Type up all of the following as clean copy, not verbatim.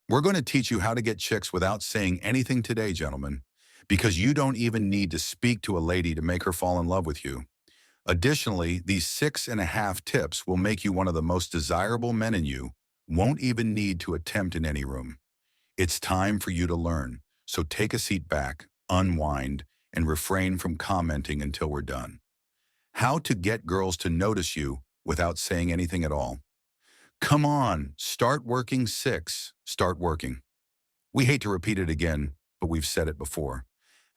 We're going to teach you how to get chicks without saying anything today, gentlemen, because you don't even need to speak to a lady to make her fall in love with you. Additionally, these 6.5 tips will make you one of the most desirable men and you won't even need to attempt in any room. It's time for you to learn, so take a seat back, unwind, and refrain from commenting until we're done. How to get girls to notice you without saying anything at all. Come on, start working 6. Start working. We hate to repeat it again, but we've said it before.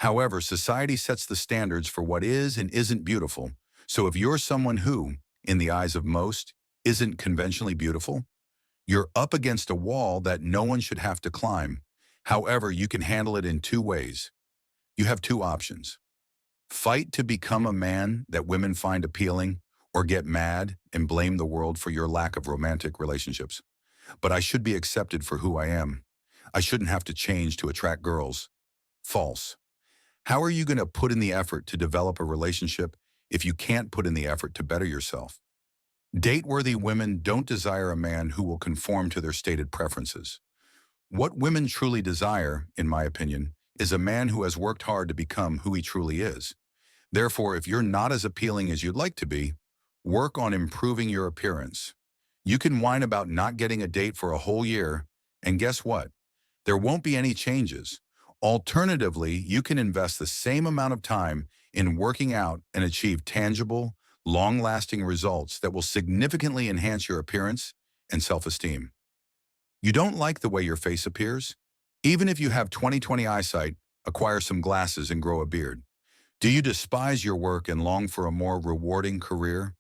However, society sets the standards for what is and isn't beautiful. So if you're someone who, in the eyes of most, isn't conventionally beautiful, you're up against a wall that no one should have to climb. However, you can handle it in two ways. You have two options. Fight to become a man that women find appealing, or get mad and blame the world for your lack of romantic relationships. But I should be accepted for who I am. I shouldn't have to change to attract girls. False. How are you going to put in the effort to develop a relationship if you can't put in the effort to better yourself? Date-worthy women don't desire a man who will conform to their stated preferences. What women truly desire, in my opinion, is a man who has worked hard to become who he truly is. Therefore, if you're not as appealing as you'd like to be, work on improving your appearance. You can whine about not getting a date for a whole year, and guess what? There won't be any changes. Alternatively, you can invest the same amount of time in working out and achieve tangible, long-lasting results that will significantly enhance your appearance and self-esteem. You don't like the way your face appears? Even if you have 20/20 eyesight, acquire some glasses and grow a beard. Do you despise your work and long for a more rewarding career?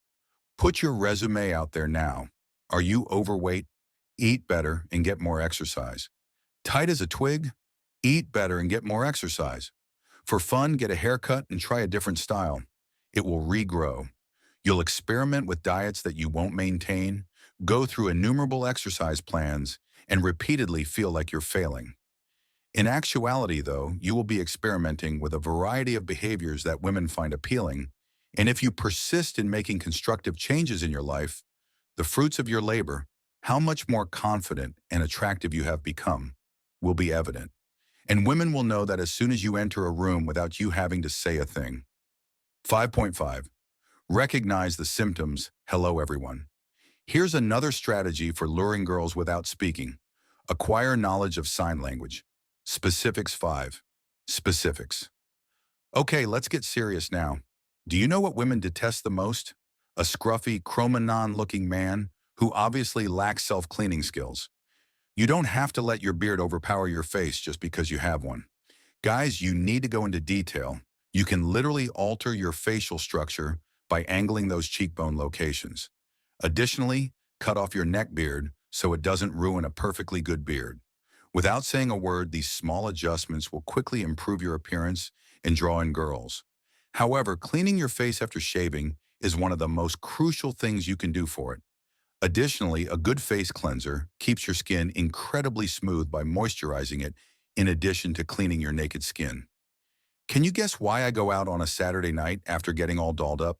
Put your resume out there now. Are you overweight? Eat better and get more exercise. Tight as a twig? Eat better and get more exercise. For fun, get a haircut and try a different style. It will regrow. You'll experiment with diets that you won't maintain, go through innumerable exercise plans, and repeatedly feel like you're failing. In actuality, though, you will be experimenting with a variety of behaviors that women find appealing, and if you persist in making constructive changes in your life, the fruits of your labor, how much more confident and attractive you have become, will be evident. And women will know that as soon as you enter a room without you having to say a thing. 5.5. Recognize the symptoms. Hello, everyone. Here's another strategy for luring girls without speaking. Acquire knowledge of sign language. Specifics 5. Specifics. Okay, let's get serious now. Do you know what women detest the most? A scruffy, Cro-Magnon-looking man who obviously lacks self-cleaning skills. You don't have to let your beard overpower your face just because you have one. Guys, you need to go into detail. You can literally alter your facial structure by angling those cheekbone locations. Additionally, cut off your neck beard so it doesn't ruin a perfectly good beard. Without saying a word, these small adjustments will quickly improve your appearance and draw in girls. However, cleaning your face after shaving is one of the most crucial things you can do for it. Additionally, a good face cleanser keeps your skin incredibly smooth by moisturizing it in addition to cleaning your naked skin. Can you guess why I go out on a Saturday night after getting all dolled up?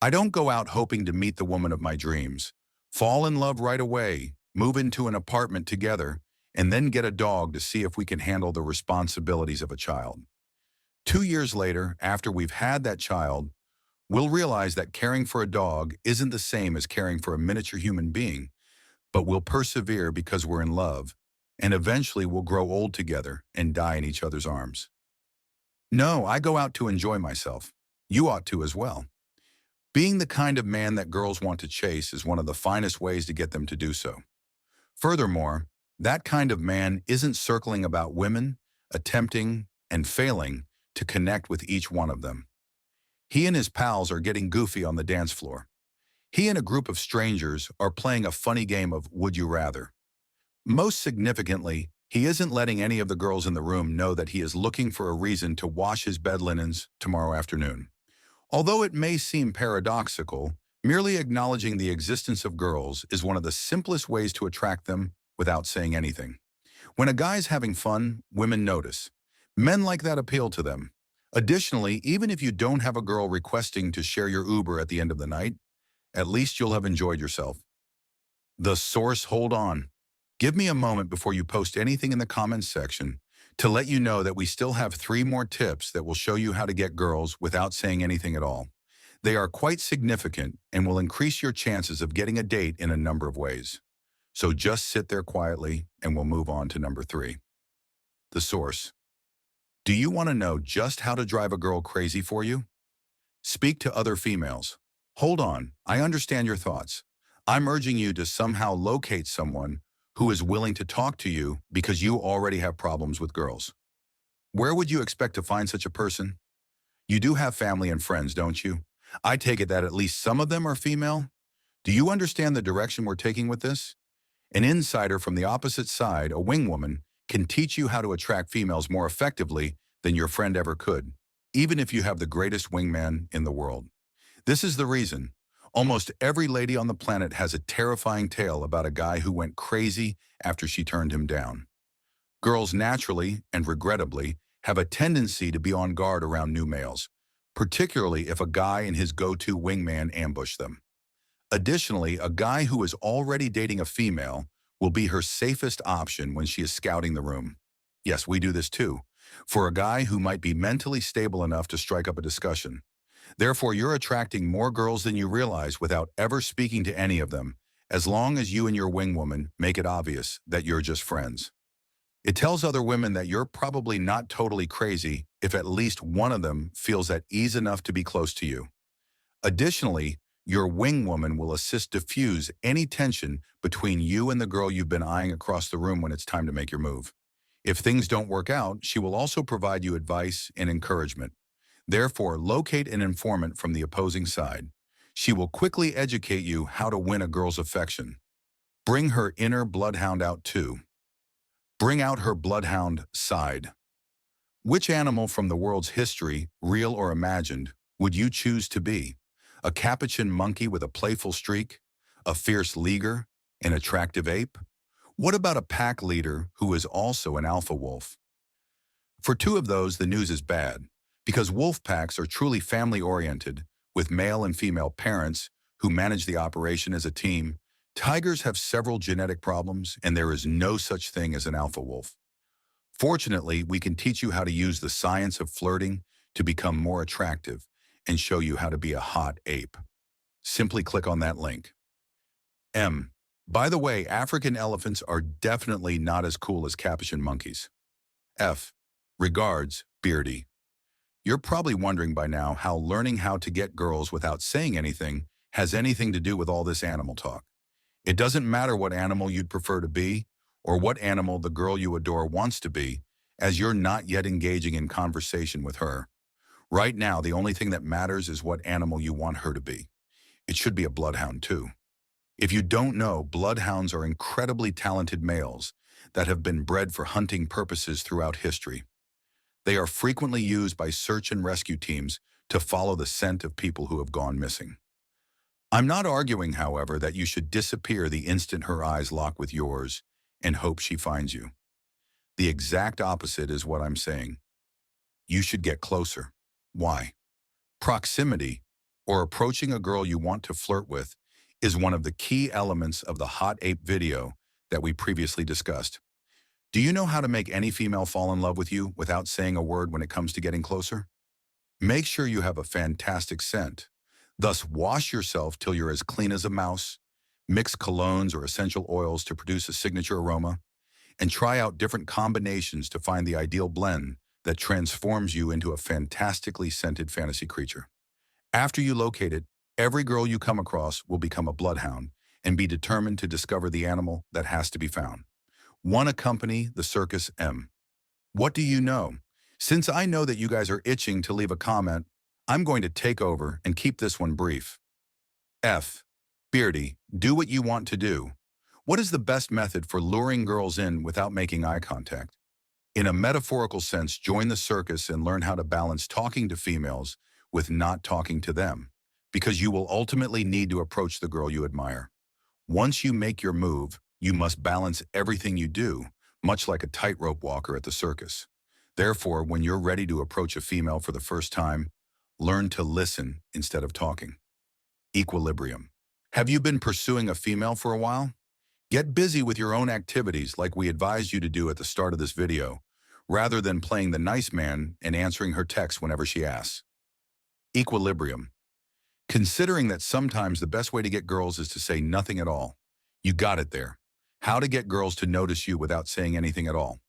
I don't go out hoping to meet the woman of my dreams, fall in love right away, move into an apartment together, and then get a dog to see if we can handle the responsibilities of a child. 2 years later, after we've had that child, we'll realize that caring for a dog isn't the same as caring for a miniature human being, but we'll persevere because we're in love, and eventually we'll grow old together and die in each other's arms. No, I go out to enjoy myself. You ought to as well. Being the kind of man that girls want to chase is one of the finest ways to get them to do so. Furthermore, that kind of man isn't circling about women, attempting and failing to connect with each one of them. He and his pals are getting goofy on the dance floor. He and a group of strangers are playing a funny game of Would You Rather. Most significantly, he isn't letting any of the girls in the room know that he is looking for a reason to wash his bed linens tomorrow afternoon. Although it may seem paradoxical, merely acknowledging the existence of girls is one of the simplest ways to attract them without saying anything. When a guy's having fun, women notice. Men like that appeal to them. Additionally, even if you don't have a girl requesting to share your Uber at the end of the night, at least you'll have enjoyed yourself. The source, hold on. Give me a moment before you post anything in the comments section to let you know that we still have 3 more tips that will show you how to get girls without saying anything at all. They are quite significant and will increase your chances of getting a date in a number of ways. So just sit there quietly and we'll move on to number 3. The source. Do you want to know just how to drive a girl crazy for you? Speak to other females. Hold on, I understand your thoughts. I'm urging you to somehow locate someone who is willing to talk to you because you already have problems with girls. Where would you expect to find such a person? You do have family and friends, don't you? I take it that at least some of them are female. Do you understand the direction we're taking with this? An insider from the opposite side, a wing woman, can teach you how to attract females more effectively than your friend ever could, even if you have the greatest wingman in the world. This is the reason. Almost every lady on the planet has a terrifying tale about a guy who went crazy after she turned him down. Girls naturally, and regrettably, have a tendency to be on guard around new males, particularly if a guy and his go-to wingman ambush them. Additionally, a guy who is already dating a female will be her safest option when she is scouting the room. Yes, we do this too, for a guy who might be mentally stable enough to strike up a discussion. Therefore, you're attracting more girls than you realize without ever speaking to any of them, as long as you and your wingwoman make it obvious that you're just friends. It tells other women that you're probably not totally crazy if at least one of them feels at ease enough to be close to you. Additionally, your wingwoman will assist diffuse any tension between you and the girl you've been eyeing across the room when it's time to make your move. If things don't work out, she will also provide you advice and encouragement. Therefore, locate an informant from the opposing side. She will quickly educate you how to win a girl's affection. Bring her inner bloodhound out too. Bring out her bloodhound side. Which animal from the world's history, real or imagined, would you choose to be? A capuchin monkey with a playful streak? A fierce leaguer? An attractive ape? What about a pack leader who is also an alpha wolf? For 2 of those, the news is bad, because wolf packs are truly family-oriented, with male and female parents who manage the operation as a team. Tigers have several genetic problems, and there is no such thing as an alpha wolf. Fortunately, we can teach you how to use the science of flirting to become more attractive and show you how to be a hot ape. Simply click on that link. M. By the way, African elephants are definitely not as cool as capuchin monkeys. F. Regards, Beardy. You're probably wondering by now how learning how to get girls without saying anything has anything to do with all this animal talk. It doesn't matter what animal you'd prefer to be or what animal the girl you adore wants to be, as you're not yet engaging in conversation with her. Right now, the only thing that matters is what animal you want her to be. It should be a bloodhound too. If you don't know, bloodhounds are incredibly talented males that have been bred for hunting purposes throughout history. They are frequently used by search and rescue teams to follow the scent of people who have gone missing. I'm not arguing, however, that you should disappear the instant her eyes lock with yours and hope she finds you. The exact opposite is what I'm saying. You should get closer. Why? Proximity, or approaching a girl you want to flirt with, is one of the key elements of the hot ape video that we previously discussed. Do you know how to make any female fall in love with you without saying a word when it comes to getting closer? Make sure you have a fantastic scent. Thus, wash yourself till you're as clean as a mouse, mix colognes or essential oils to produce a signature aroma, and try out different combinations to find the ideal blend that transforms you into a fantastically scented fantasy creature. After you locate it, every girl you come across will become a bloodhound and be determined to discover the animal that has to be found. One accompany the circus M. What do you know? Since I know that you guys are itching to leave a comment, I'm going to take over and keep this one brief. F. Beardy, do what you want to do. What is the best method for luring girls in without making eye contact? In a metaphorical sense, join the circus and learn how to balance talking to females with not talking to them, because you will ultimately need to approach the girl you admire. Once you make your move, you must balance everything you do, much like a tightrope walker at the circus. Therefore, when you're ready to approach a female for the first time, learn to listen instead of talking. Equilibrium. Have you been pursuing a female for a while? Get busy with your own activities like we advised you to do at the start of this video, rather than playing the nice man and answering her texts whenever she asks. Equilibrium. Considering that sometimes the best way to get girls is to say nothing at all. You got it there. How to get girls to notice you without saying anything at all.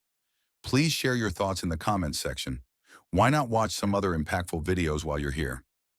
Please share your thoughts in the comments section. Why not watch some other impactful videos while you're here?